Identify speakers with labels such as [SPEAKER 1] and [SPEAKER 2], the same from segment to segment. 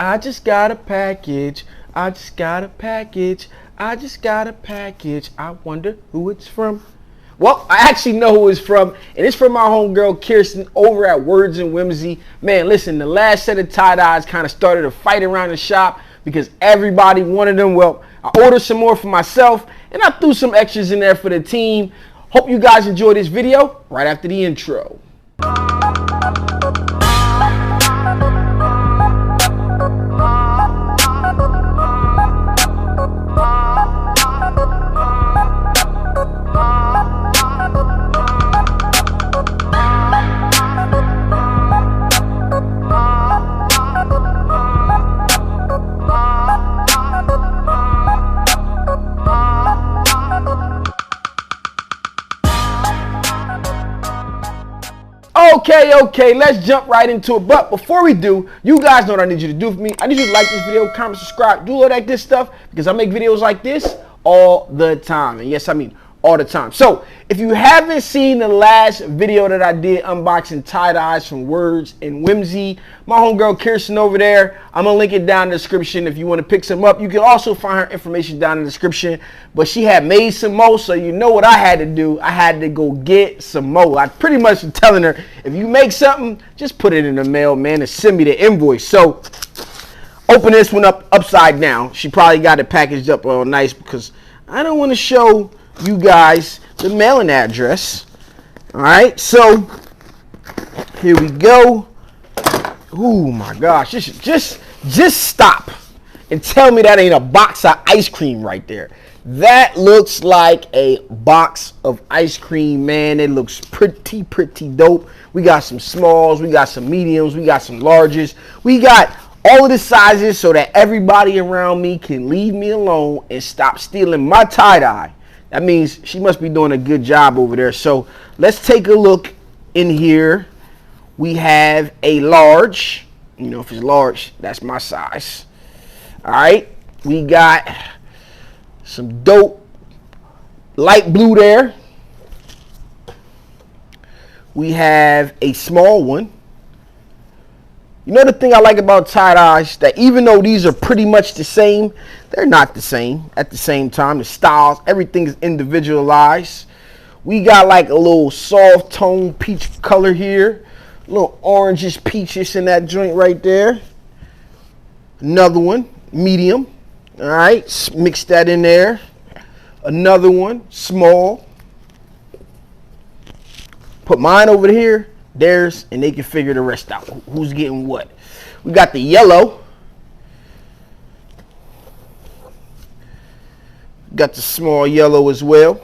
[SPEAKER 1] I just got a package. I just got a package. I just got a package. I wonder who it's from. Well, I actually know who it's from, and it's from my homegirl Kirsten over at Words and Whimsey. Man, listen, the last set of tie-dyes kind of started a fight around the shop because everybody wanted them. Well, I ordered some more for myself, and I threw some extras in there for the team. Hope you guys enjoy this video right after the intro. Okay, let's jump right into it. But before we do, you guys know what I need you to do for me. I need you to like this video, comment, subscribe, do all that good stuff, because I make videos like this all the time. And yes, I mean all the time. So if you haven't seen the last video that I did unboxing tie-dyes from Words and Whimsey, my homegirl Kirsten over there, I'm gonna link it down in the description if you want to pick some up. You can also find her information down in the description. But she had made some more, so you know what I had to do. I had to go get some more. I pretty much was telling her, if you make something, just put it in the mail, man, and send me the invoice. So open this one up upside down. She probably got it packaged up all nice because I don't want to show you guys the mailing address. All right, so here we go. Oh my gosh, just stop and tell me that ain't a box of ice cream right there. That looks like a box of ice cream, man. It looks pretty dope. We got some smalls, we got some mediums, we got some larges, we got all of the sizes so that everybody around me can leave me alone and stop stealing my tie-dye. That means she must be doing a good job over there. So let's take a look in here. We have a large. You know, if it's large, that's my size. All right. We got some dope light blue there. We have a small one. You know the thing I like about tie-dyes, that even though these are pretty much the same, they're not the same at the same time. The styles, everything is individualized. We got like a little soft tone peach color here. A little orangish peaches in that joint right there. Another one, medium. All right, mix that in there. Another one, small. Put mine over here. Theirs, and they can figure the rest out. Who's getting what? We got the yellow. Got the small yellow as well.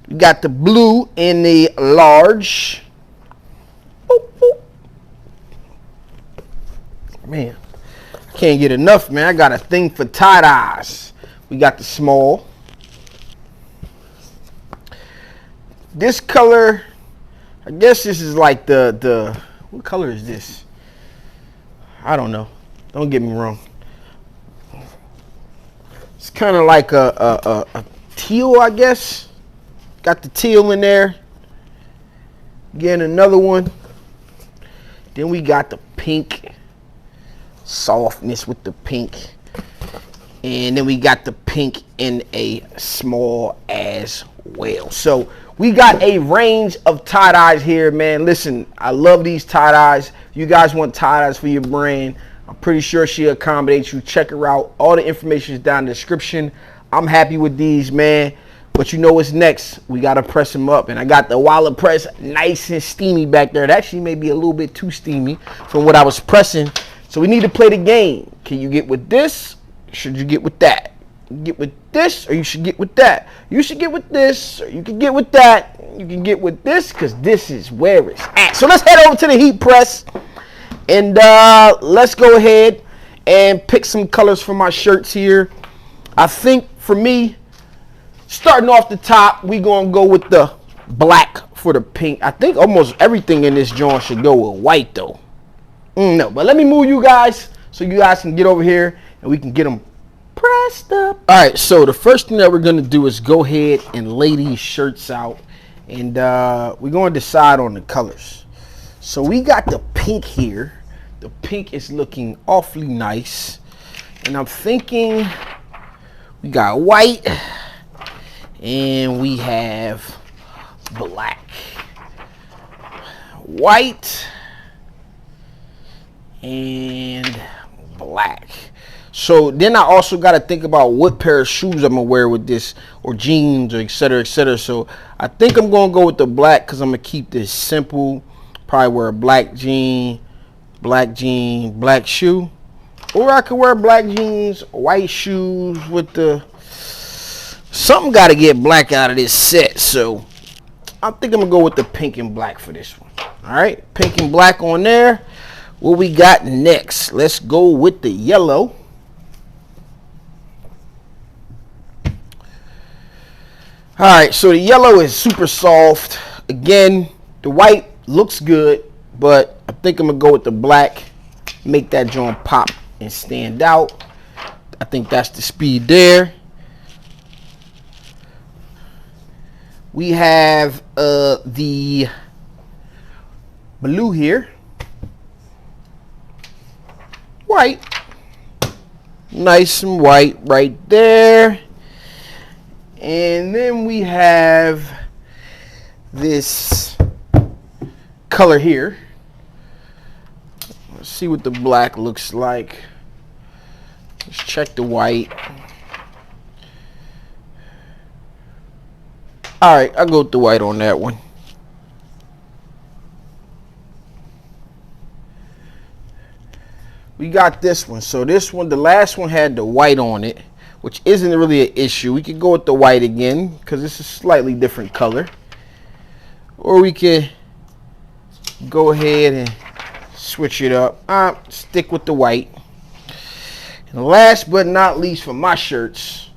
[SPEAKER 1] We got the blue in the large. Boop, boop. Man, I can't get enough, man. I got a thing for tie-dyes. We got the small. This color, I guess this is like the what color is this? I don't know. Don't get me wrong. It's kind of like a teal, I guess. Got the teal in there. Again, another one. Then we got the pink. Softness with the pink. And then we got the pink in a small as well. So we got a range of tie-dyes here, man. Listen, I love these tie-dyes. If you guys want tie-dyes for your brand, I'm pretty sure she'll accommodate you. Check her out. All the information is down in the description. I'm happy with these, man. But you know what's next? We got to press them up. And I got the wallet press nice and steamy back there. It actually may be a little bit too steamy from what I was pressing. So we need to play the game. Can you get with this? Should you get with that? You get with this, or you should get with that. You should get with this, or you can get with that. You can get with this, because this is where it's at. So let's head over to the heat press, and let's go ahead and pick some colors for my shirts here. I think for me, starting off the top, we're going to go with the black for the pink. I think almost everything in this joint should go with white, though. No, but let me move you guys so you guys can get over here and we can get them pressed up. All right, so the first thing that we're going to do is go ahead and lay these shirts out, and we're going to decide on the colors. So we got the pink here. The pink is looking awfully nice. And I'm thinking we got white and we have black. White and black. So then I also got to think about what pair of shoes I'm gonna wear with this, or jeans, or etc, etc. So I think I'm gonna go with the black because I'm gonna keep this simple. Probably wear a black jean, black shoe, or I could wear black jeans, white shoes with the something. Got to get black out of this set. So I think I'm gonna go with the pink and black for this one. All right, pink and black on there. What we got next? Let's go with the yellow. All right, so the yellow is super soft. Again, the white looks good, but I think I'm gonna go with the black. Make that joint pop and stand out. I think that's the speed there. We have the blue here. White. Nice and white right there. And then we have this color here. Let's see what the black looks like. Let's check the white. All right, I'll go with the white on that one. We got this one. So this one, the last one had the white on it, which isn't really an issue. We could go with the white again because it's a slightly different color. Or we could go ahead and switch it up. Stick with the white. And last but not least for my shirts,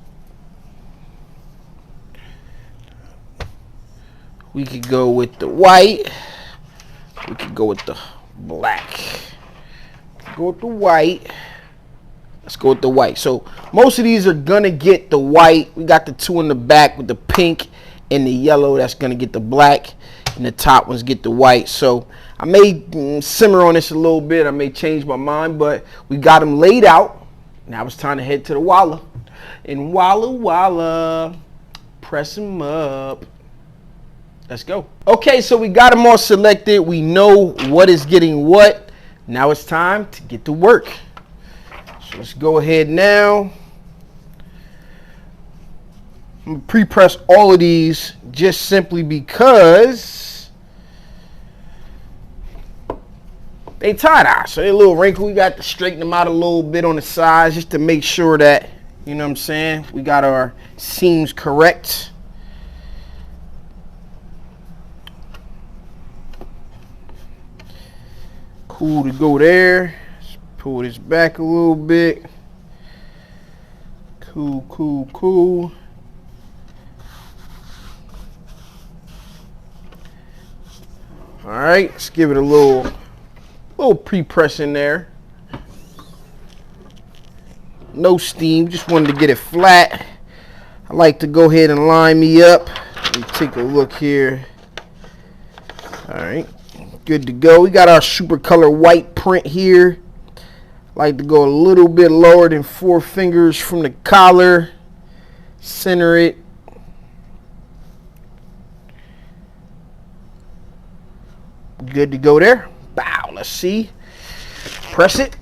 [SPEAKER 1] we could go with the white. We could go with the black. Go with the white. Let's go with the white. So most of these are gonna get the white. We got the two in the back with the pink and the yellow. That's gonna get the black, and the top ones get the white. So I may simmer on this a little bit. I may change my mind, but we got them laid out. Now it's time to head to the Walla. And Walla, press them up. Let's go. Okay, so we got them all selected. We know what is getting what. Now it's time to get to work. So let's go ahead now. I'm gonna pre-press all of these just simply because they tie-dye, so they're a little wrinkly. We got to straighten them out a little bit on the sides just to make sure that, you know what I'm saying, we got our seams correct. Cool to go there. Let's pull this back a little bit. Cool. All right, let's give it a little pre-press in there. No steam, just wanted to get it flat. I like to go ahead and line me up. Let me take a look here. All right. Good to go. We got our super color white print here. Like to go a little bit lower than 4 fingers from the collar. Center it. Good to go there. Bow. Let's see. Press it.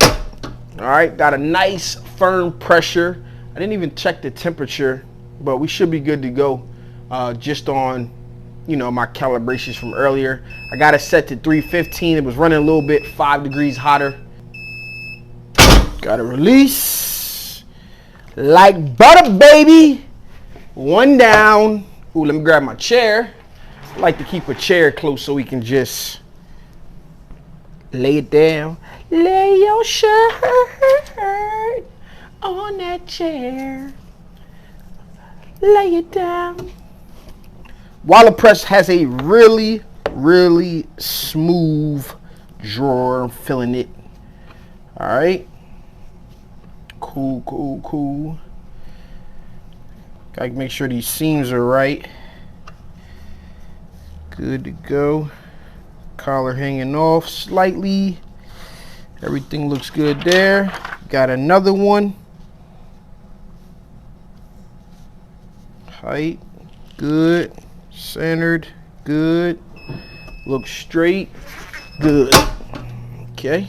[SPEAKER 1] All right. Got a nice firm pressure. I didn't even check the temperature, but we should be good to go just on, you know, my calibrations from earlier. I got it set to 315. It was running a little bit 5 degrees hotter. Got to release like butter, baby. One down. Ooh, let me grab my chair. I like to keep a chair close so we can just lay it down. Lay your shirt on that chair. Lay it down. Walla Press has a really smooth drawer. I'm feeling it. All right. Cool. Gotta make sure these seams are right. Good to go. Collar hanging off slightly. Everything looks good there. Got another one. Height, good. Centered, good. Looks straight, good. Okay.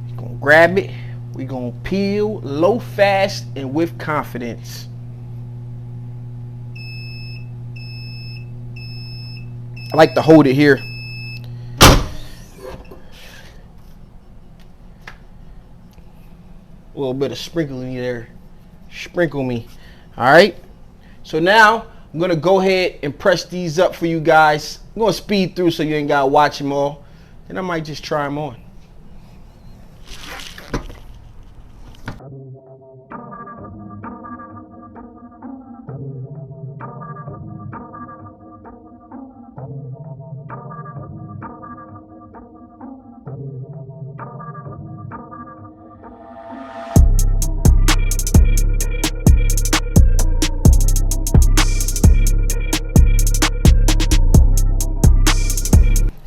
[SPEAKER 1] We're gonna grab it. We're gonna peel low, fast, and with confidence. I like to hold it here. A little bit of sprinkling there. Sprinkle me. All right. So now I'm gonna go ahead and press these up for you guys. I'm gonna speed through so you ain't gotta watch them all. And I might just try them on.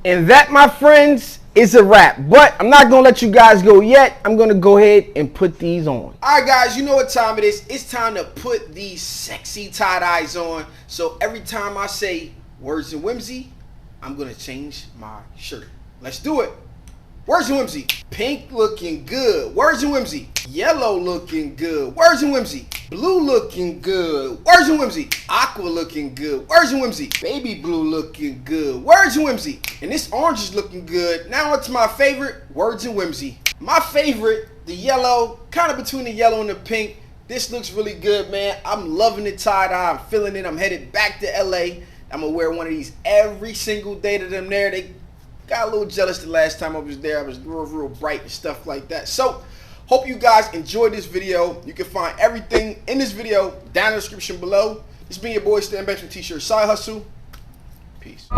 [SPEAKER 1] And that, my friends, is a wrap. But I'm not going to let you guys go yet. I'm going to go ahead and put these on. All right, guys, you know what time it is. It's time to put these sexy tie-dyes on. So every time I say words in Whimsey, I'm going to change my shirt. Let's do it. Words in Whimsey. Pink looking good. Words in Whimsey. Yellow looking good. Words in Whimsey. Blue looking good. Words in Whimsey. Aqua looking good. Words in Whimsey. Baby blue looking good. Words in Whimsey. And this orange is looking good. Now it's my favorite. Words in Whimsey. My favorite, the yellow, kind of between the yellow and the pink. This looks really good, man. I'm loving the tie-dye. I'm feeling it. I'm headed back to LA. I'm going to wear one of these every single day that I'm there. They got a little jealous the last time I was there. I was real bright and stuff like that. So, hope you guys enjoyed this video. You can find everything in this video down in the description below. This has been your boy Stan Banks from T-Shirt Side Hustle. Peace.